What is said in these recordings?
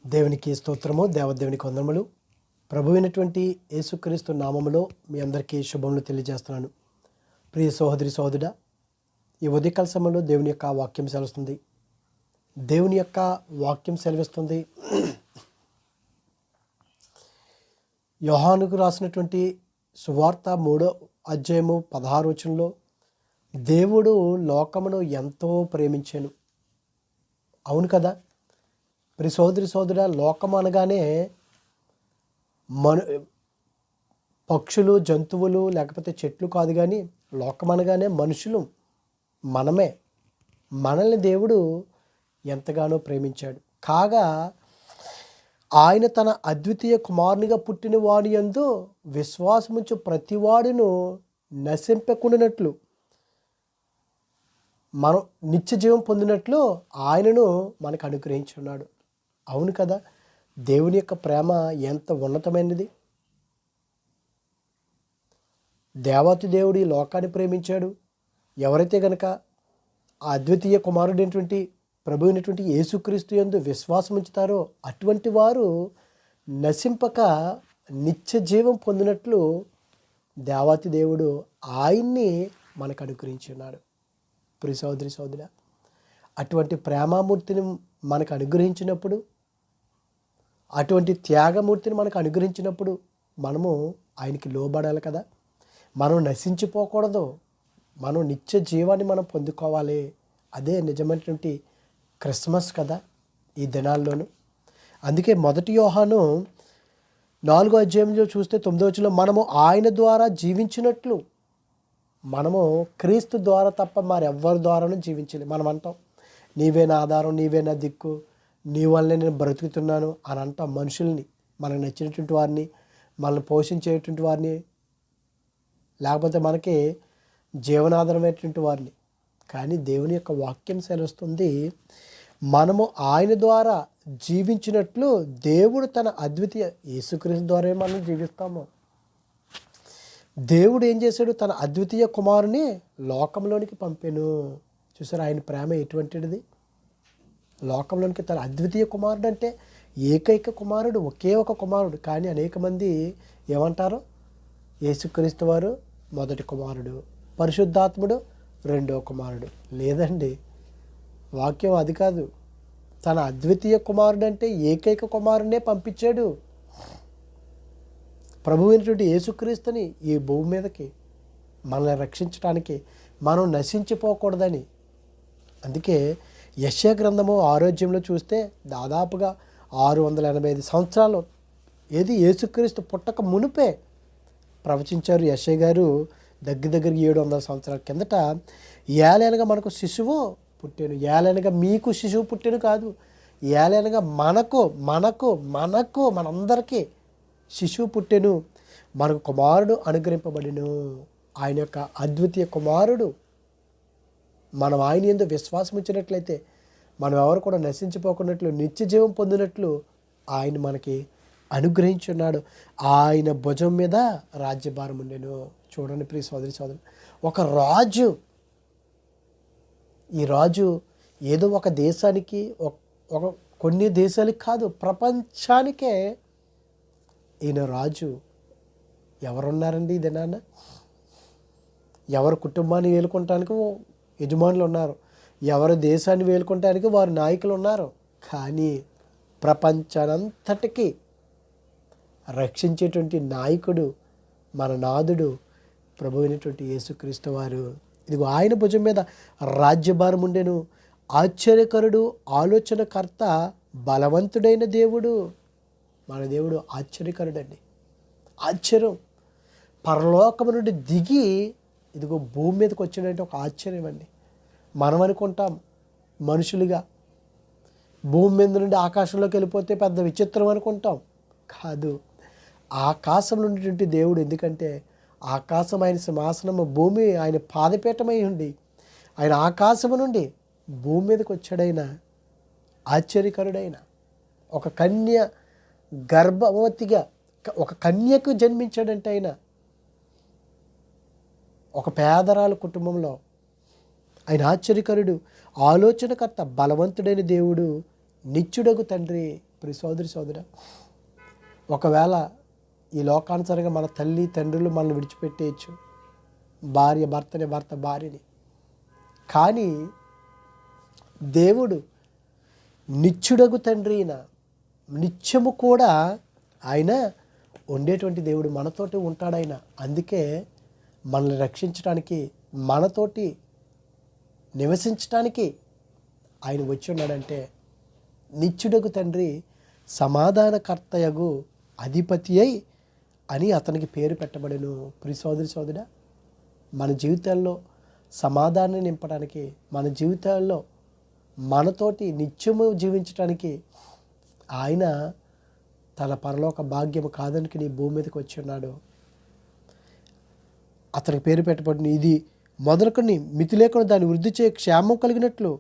దేవునికి స్తోత్రము, దేవదేవునికి వందనములు. ప్రభువైనటువంటి యేసుక్రీస్తు నామములో మీ అందరికీ శుభములు తెలియజేస్తున్నాను. ప్రియ సహోదరి సహోదరుడా, ఈ ఉదయకాల సమయంలో దేవుని యొక్క వాక్యం సెలవుస్తుంది. దేవుని యొక్క వాక్యం సెలవిస్తుంది. యోహానుకు రాసినటువంటి సువార్త 3వ అధ్యాయము 16వ వచనంలో, దేవుడు లోకమును ఎంతో ప్రేమించెను. అవును కదా. ప్రియ సోదరి సోదరుడా, లోకం అనగానే పక్షులు, జంతువులు, లేకపోతే చెట్లు కాదు, కానీ లోకం అనగానే మనుషులు, మనమే. మనల్ని దేవుడు ఎంతగానో ప్రేమించాడు. కాగా ఆయన తన అద్వితీయ కుమారునిగా పుట్టిన వాడి యందు విశ్వాసముంచు ప్రతివాడును నశింపకుండానట్లు, మనం నిత్య జీవం పొందినట్లు ఆయనను మనకు అనుగ్రహించున్నాడు. అవును కదా. దేవుని యొక్క ప్రేమ ఎంత ఉన్నతమైనది. దేవాతి దేవుడు ఈ లోకాన్ని ప్రేమించాడు. ఎవరైతే గనక ఆ అద్వితీయ కుమారుడైనటువంటి ప్రభు అయినటువంటి యేసుక్రీస్తు యందు విశ్వాసం ఉంచుతారో అటువంటి వారు నశింపక నిత్య జీవం పొందినట్లు దేవాతి దేవుడు ఆయన్ని మనకు అనుగ్రహించున్నాడు. ప్రియ సోదరి సోదరుడా, అటువంటి ప్రేమామూర్తిని మనకు అనుగ్రహించినప్పుడు, అటువంటి త్యాగమూర్తిని మనకు అనుగ్రహించినప్పుడు మనము ఆయనకి లోబడాలి కదా. మనం నశించిపోకూడదు. మనం నిత్య జీవాన్ని మనం పొందుకోవాలి. అదే నిజమైనటువంటి క్రిస్మస్ కదా ఈ దినాల్లోనూ. అందుకే 1 యోహాను 4వ అధ్యాయంలో చూస్తే 9వ వచనంలో, మనము ఆయన ద్వారా జీవించినట్లు, మనము క్రీస్తు ద్వారా తప్ప మరెవ్వరి ద్వారానూ జీవించలేదు. మనం అంటాం, నీవే నా ఆధారం, నీవే నా దిక్కు, నీ వల్లే నేను బ్రతుకుతున్నాను అని అంటాం. మనుషుల్ని, మనకు నచ్చినటువంటి వారిని, మనల్ని పోషించేటువంటి వారిని, లేకపోతే మనకి జీవనాధారమైనటువంటి వారిని. కానీ దేవుని యొక్క వాక్యం సెలవుస్తుంది, మనము ఆయన ద్వారా జీవించినట్లు దేవుడు తన అద్వితీయ యేసుక్రీస్తు ద్వారా మనం జీవిస్తాము. దేవుడు ఏం చేశాడు? తన అద్వితీయ కుమారుని లోకంలోనికి పంపాను. చూసారు ఆయన ప్రేమ ఎటువంటిది. లోకంలోనికి తన అద్వితీయ కుమారుడు అంటే ఏకైక కుమారుడు, ఒకే ఒక కుమారుడు. కానీ అనేక మంది ఏమంటారు? యేసుక్రీస్తు వారు మొదటి కుమారుడు, పరిశుద్ధాత్ముడు రెండో కుమారుడు. లేదండి, వాక్యం అది కాదు. తన అద్వితీయ కుమారుడు అంటే ఏకైక కుమారుడినే పంపించాడు. ప్రభు అయినటువంటి యేసుక్రీస్తుని ఈ భూమి మీదకి మనల్ని రక్షించడానికి, మనం నశించిపోకూడదని. అందుకే యెషయా గ్రంథము 6వ అధ్యాయంలో చూస్తే దాదాపుగా 685 సంవత్సరాలు ఏది యేసుక్రీస్తు పుట్టక మునిపే ప్రవచించారు యెషయా గారు. దగ్గర 700 సంవత్సరాల కిందట, ఏలైనగా మనకు శిశువు పుట్టాను. ఏలైనగా మీకు శిశువు పుట్టాను కాదు, ఏలైనగా మనందరికీ శిశువు పుట్టెను, మనకు కుమారుడు అనుగ్రహింపబడిను. ఆయన యొక్క అద్వితీయ కుమారుడు. మనం ఆయన యందు విశ్వాసం ఉంచినట్లయితే మనం ఎవరు కూడా నశించిపోకున్నట్లు, నిత్య జీవం పొందినట్లు ఆయన మనకి అనుగ్రహించున్నాడు. ఆయన భుజం మీద రాజ్యభారం ఉండెను. చూడండి ప్రియ సోదరి సోదరు, ఒక రాజు, ఈ రాజు ఏదో ఒక దేశానికి, ఒక కొన్ని దేశాలకు కాదు, ప్రపంచానికే ఈయన రాజు. ఎవరున్నారండి ఈ దినాన? ఎవరి కుటుంబాన్ని వేలుకుంటానికి యజమానులు ఉన్నారు, ఎవరి దేశాన్ని వేలుకుంటానికి వారి నాయకులు ఉన్నారు. కానీ ప్రపంచానంతటికీ రక్షించేటువంటి నాయకుడు మన నాథుడు ప్రభు అయినటువంటి యేసుక్రీస్తు వారు. ఇదిగో ఆయన భుజం మీద రాజ్యభారం ఉండెను. ఆశ్చర్యకరుడు, ఆలోచనకర్త, బలవంతుడైన దేవుడు. మన దేవుడు ఆశ్చర్యకరుడండి. ఆశ్చర్యం. పరలోకము నుండి దిగి ఇదిగో భూమి మీదకి వచ్చాడంటే ఒక ఆశ్చర్యం అండి. మనం అనుకుంటాం మనుషులుగా, భూమి మీద నుండి ఆకాశంలోకి వెళ్ళిపోతే పెద్ద విచిత్రం అనుకుంటాం. కాదు, ఆకాశంలో ఉన్నటువంటి దేవుడు. ఎందుకంటే ఆకాశం ఆయన సింహాసనము, భూమి ఆయన పాదపీఠమై ఉండి, ఆయన ఆకాశము నుండి భూమి మీదకి వచ్చాడైన ఆశ్చర్యకరుడైన, ఒక కన్య గర్భవతిగా ఒక కన్యకు జన్మించాడంటే ఆయన, ఒక పేదరాల కుటుంబంలో ఆయన ఆశ్చర్యకరుడు, ఆలోచనకర్త, బలవంతుడైన దేవుడు, నిత్యుడగు తండ్రి, ప్రియ సోదరి సోదరా, ఒకవేళ ఈ లోకానుసారంగా మన తల్లి తండ్రులు మనల్ని విడిచిపెట్టేయచ్చు, భర్త భార్యని. కానీ దేవుడు నిత్యుడగు తండ్రి అయిన నిత్యము కూడా ఆయన ఉండేటువంటి దేవుడు, మనతోటి ఉంటాడు ఆయన. అందుకే మనల్ని రక్షించడానికి, మనతోటి నివసించడానికి ఆయన వచ్చి ఉన్నాడంటే నిత్యుడగు తండ్రి సమాధానకర్తయగు అధిపతి అయి అని అతనికి పేరు పెట్టబడెను. ప్రియ సోదరి సోదరా, మన జీవితాల్లో సమాధానం నింపడానికి, మన జీవితాల్లో మనతోటి నిత్యము జీవించడానికి ఆయన తన పరలోక భాగ్యము కాదనికి నీ భూమి మీదకి వచ్చి ఉన్నాడు. అతనికి పేరు పెట్టబడిన ఇది మొదలుకొని మితి లేకుండా దాన్ని వృద్ధి చేయ క్షేమం కలిగినట్లు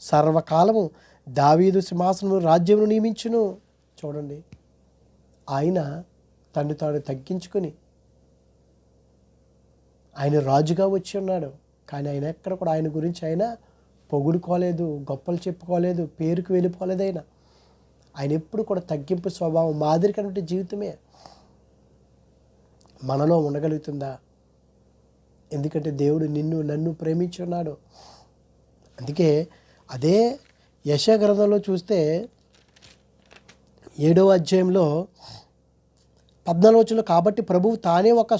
సర్వకాలము దావీదు సింహాసనము రాజ్యమును నియమించును. చూడండి, ఆయన తను తాను తగ్గించుకొని ఆయన రాజుగా వచ్చి ఉన్నాడు. కానీ ఆయన ఎక్కడ కూడా ఆయన గురించి ఆయన పొగుడుకోలేదు, గొప్పలు చెప్పుకోలేదు, పేరుకు వెళ్ళిపోలేదు. ఆయన ఎప్పుడు కూడా తగ్గింపు స్వభావం, మాదిరికటువంటి జీవితమే మనలో ఉండగలుగుతుందా? ఎందుకంటే దేవుడు నిన్ను నన్ను ప్రేమించి ఉన్నాడు. అందుకే అదే యెషయా గ్రంథంలో చూస్తే 7వ అధ్యాయంలో 14వ వచనంలో, కాబట్టి ప్రభువు తానే ఒక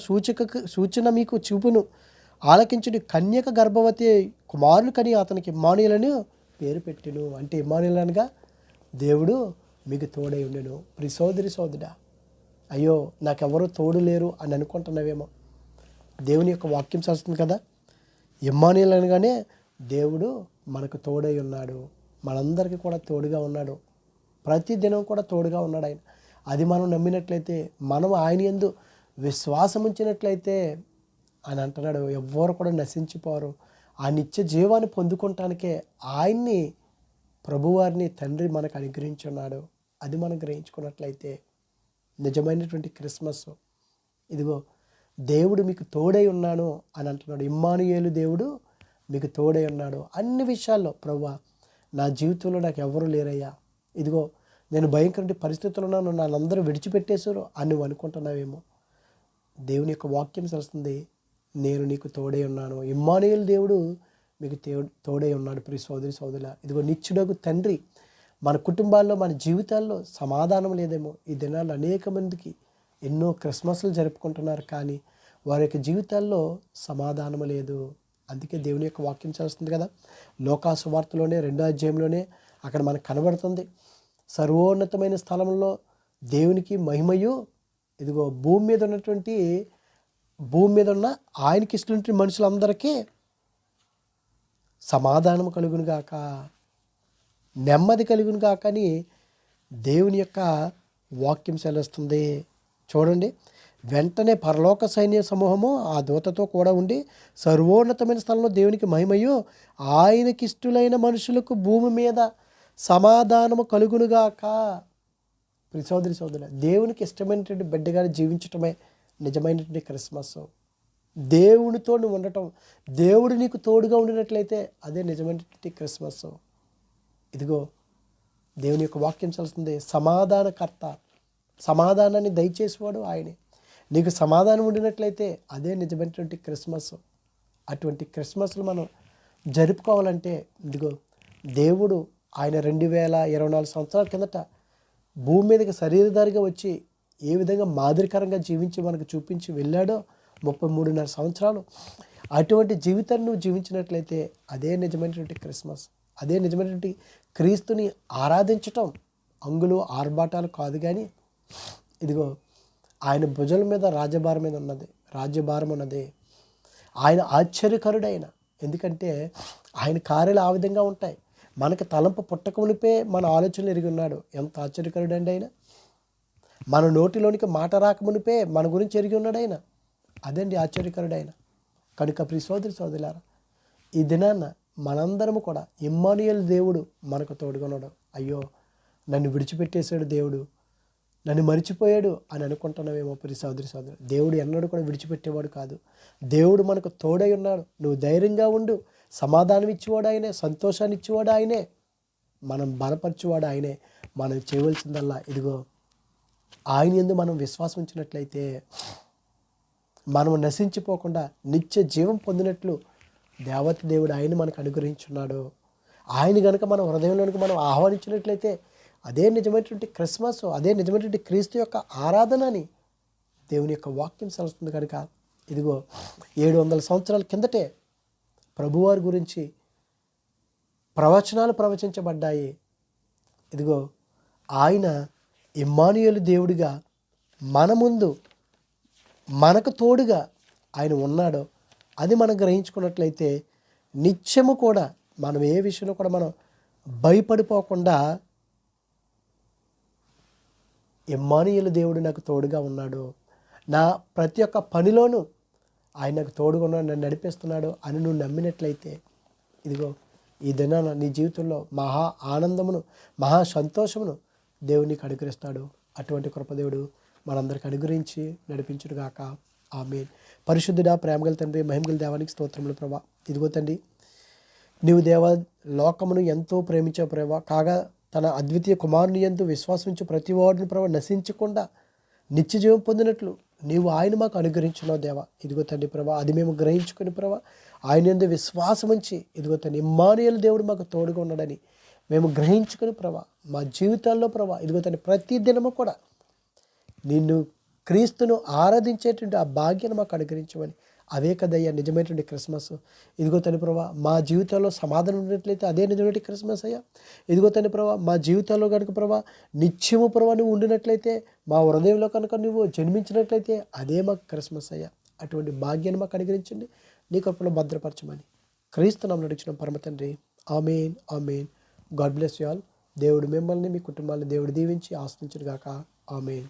సూచన మీకు చూపును, ఆలకించుడి, కన్యక గర్భవతి కుమారులు కని అతనికి ఇమ్మానుయేలని పేరు పెట్టెను. అంటే ఇమ్మానుయేలు అనగా దేవుడు మీకు తోడై ఉండెను. ప్రియ సోదరి సోదరా, అయ్యో నాకెవరూ తోడు లేరు అని అనుకుంటున్నావేమో. దేవుని యొక్క వాక్యం చేస్తుంది కదా, ఇమ్మానుయేలు అనగానే దేవుడు మనకు తోడై ఉన్నాడు, మనందరికీ కూడా తోడుగా ఉన్నాడు, ప్రతి దినం కూడా తోడుగా ఉన్నాడు ఆయన. అది మనం నమ్మినట్లయితే, మనం ఆయన యందు విశ్వాసం ఉంచినట్లయితే అని అంటున్నాడు, ఎవ్వరు కూడా నశించిపోరు, ఆ నిత్య జీవాన్ని పొందుకోవటానికే ఆయన్ని ప్రభువారిని తండ్రి మనకు అనుగ్రహించున్నాడు. అది మనం గ్రహించుకున్నట్లయితే నిజమైనటువంటి క్రిస్మస్. ఇదిగో దేవుడు మీకు తోడై ఉన్నాను అని అంటున్నాడు. ఇమ్మానుయేలు దేవుడు మీకు తోడై ఉన్నాడు అన్ని విషయాల్లో. ప్రభువా, నా జీవితంలో నాకు ఎవరు లేరయ్యా, ఇదిగో నేను భయంకర పరిస్థితుల్లో ఉన్నాను, నన్ను అందరూ విడిచిపెట్టేశారు అని నువ్వు అనుకుంటున్నావేమో. దేవుని యొక్క వాక్యం తెలుస్తుంది, నేను నీకు తోడై ఉన్నాను. ఇమ్మానుయేలు దేవుడు మీకు తోడై ఉన్నాడు. ప్రియ సోదరి సోదరుల, ఇదిగో నిత్యుడగు తండ్రి. మన కుటుంబాల్లో, మన జీవితాల్లో సమాధానం లేదేమో. ఈ దినాల్లో అనేక మందికి ఎన్నో క్రిస్మస్లు జరుపుకుంటున్నారు, కానీ వారి యొక్క జీవితాల్లో సమాధానం లేదు. అందుకే దేవుని యొక్క వాక్యం చేస్తుంది కదా, లోకా సువార్తలోనే 2వ అధ్యాయంలోనే అక్కడ మనకు కనబడుతుంది, సర్వోన్నతమైన స్థలంలో దేవునికి మహిమయు, ఇదిగో భూమి మీద ఉన్న ఆయనకి ఇష్టమైన మనుషులందరికీ సమాధానం కలుగును గాక, నెమ్మది కలుగును గాక అని దేవుని యొక్క వాక్యం సెలవుస్తుంది. చూడండి, వెంటనే పరలోక సైన్య సమూహము ఆ దూతతో కూడా ఉండి సర్వోన్నతమైన స్థలంలో దేవునికి మహిమయు, ఆయనకిష్టులైన మనుషులకు భూమి మీద సమాధానము కలుగునుగాక. ప్రియ సోదరి సోదరుల, దేవునికి ఇష్టమైనటువంటి బిడ్డగా జీవించటమే నిజమైనటువంటి క్రిస్మస్. దేవునితో నువ్వు ఉండటం, దేవుడు నీకు తోడుగా ఉండినట్లయితే అదే నిజమైనటువంటి క్రిస్మస్. ఇదిగో దేవుని యొక్క వాక్యం చదువుతుంది, సమాధానకర్త, సమాధానాన్ని దయచేసేవాడు ఆయనే. నీకు సమాధానం ఉండినట్లయితే అదే నిజమైనటువంటి క్రిస్మస్. అటువంటి క్రిస్మస్లు మనం జరుపుకోవాలంటే ఇదిగో దేవుడు ఆయన 2024 సంవత్సరాల కిందట భూమి మీదకి శరీరధారిగా వచ్చి ఏ విధంగా మాదిరికరంగా జీవించి మనకు చూపించి వెళ్ళాడో 33.5 సంవత్సరాలు, అటువంటి జీవితాన్ని నువ్వు జీవించినట్లయితే అదే నిజమైనటువంటి క్రిస్మస్. అదే నిజమైనటువంటి క్రీస్తుని ఆరాధించటం. అంగులు ఆర్భాటాలు కాదు, కానీ ఇదిగో ఆయన భుజాల మీద రాజ్యభారం ఉన్నది. ఆయన ఆశ్చర్యకరుడైన, ఎందుకంటే ఆయన కార్యాలు ఆ విధంగా ఉంటాయి. మనకి తలంపు పుట్టక మునిపే మన ఆలోచనలు ఎరిగి ఉన్నాడు. ఎంత ఆశ్చర్యకరుడండి ఆయన. మన నోటిలోనికి మాట రాకమునిపే మన గురించి ఎరిగి ఉన్నాడు ఆయన. అదండి ఆశ్చర్యకరుడైన. కనుక ప్రియ సోదరి సోదరులారా, ఈ దినాన్న మనందరము కూడా ఇమ్మానుయేలు దేవుడు మనకు తోడుగా ఉన్నాడు. అయ్యో నన్ను విడిచిపెట్టేశాడు దేవుడు, నన్ను మరిచిపోయాడు అని అనుకుంటున్నావేమో. ప్రియ సోదరి సోదరు, దేవుడు ఎన్నడూ కూడా విడిచిపెట్టేవాడు కాదు. దేవుడు మనకు తోడై ఉన్నాడు. నువ్వు ధైర్యంగా ఉండు. సమాధానం ఇచ్చేవాడు ఆయనే, సంతోషాన్ని ఇచ్చేవాడు ఆయనే. మనం బలపరచువాడు ఆయనే. మనం చేయవలసిందల్లా ఇదిగో ఆయన యందు మనం విశ్వాసం ఉంచినట్లయితే మనం నశించిపోకుండా నిత్య జీవం పొందినట్లు దేవత దేవుడు ఆయన మనకు అనుగ్రహించున్నాడు. ఆయన కనుక మన హృదయంలోనికి మనం ఆహ్వానించినట్లయితే అదే నిజమైనటువంటి క్రిస్మస్, అదే నిజమైనటువంటి క్రీస్తు యొక్క ఆరాధన అని దేవుని యొక్క వాక్యం సెలవుస్తుంది. కనుక ఇదిగో 700 సంవత్సరాల కిందటే ప్రభువారి గురించి ప్రవచనాలు ప్రవచించబడ్డాయి. ఇదిగో ఆయన ఇమ్మానుయేలు దేవుడిగా మన ముందు మనకు తోడుగా ఆయన ఉన్నాడో అది మనం గ్రహించుకున్నట్లయితే నిత్యము కూడా మనం ఏ విషయంలో కూడా మనం భయపడిపోకుండా ఇమ్మానుయేలు దేవుడు నాకు తోడుగా ఉన్నాడు, నా ప్రతి ఒక్క పనిలోనూ ఆయన నాకు తోడుగా ఉన్నాడు, నన్ను నడిపిస్తున్నాడు అని నువ్వు నమ్మినట్లయితే ఇదిగో ఈ దినాన నీ జీవితంలో మహా ఆనందమును, మహా సంతోషమును దేవుడు నీకు అనుగ్రహిస్తాడు. అటువంటి కృపదేవుడు మనందరికి అనుగ్రహించి నడిపించుడుగాక. ఆమేన్. పరిశుద్ధుడా, ప్రేమగల తండ్రి, మహిమగల దేవానికి స్తోత్రములు ప్రభా. ఇదిగో తండ్రి, నీవు దేవ లోకమును ఎంతో ప్రేమించావు ప్రభా. కాగా తన అద్వితీయ కుమారుని యందు విశ్వాసించు ప్రతి వాడిని ప్రభా నశించకుండా నిత్య జీవం పొందినట్లు నీవు ఆయన మాకు అనుగ్రహించున్నావు దేవా. ఇదిగో తండ్రి ప్రభా, అది మేము గ్రహించుకుని ప్రభా ఆయన యందు విశ్వాసం ఉంచి ఇదిగో తండ్రి ఇమ్మానుయేలు దేవుడు మాకు తోడుగా ఉన్నాడని మేము గ్రహించుకుని ప్రభా మా జీవితాల్లో ప్రభా ఇదిగో తండ్రి ప్రతి దినము కూడా నిన్ను క్రీస్తును ఆరాధించేటువంటి ఆ భాగ్యాన్ని మాకు అనుగ్రహించమని. అవే కదయ్యా నిజమైనటువంటి క్రిస్మస్. ఇదిగో తండ్రి ప్రభా మా జీవితాల్లో సమాధానం ఉన్నట్లయితే అదే నిజమైన క్రిస్మస్ అయ్యా. ఇదిగో తండ్రి ప్రభా మా జీవితాల్లో కనుక ప్రభా నిత్యము ప్రభా నువ్వు ఉండినట్లయితే, మా హృదయంలో కనుక నువ్వు జన్మించినట్లయితే అదే మాకు క్రిస్మస్ అయ్యా. అటువంటి భాగ్యాన్ని మాకు అనుగ్రహించండి, నీ కృపలో భద్రపరచమని క్రీస్తు నామమున నడిచిన పరమ తండ్రి. Amen, amen. God bless you all. దేవుడు మిమ్మల్ని, మీ కుటుంబాన్ని దేవుడు దీవించి ఆశీర్వదించును గాక. ఆమేన్.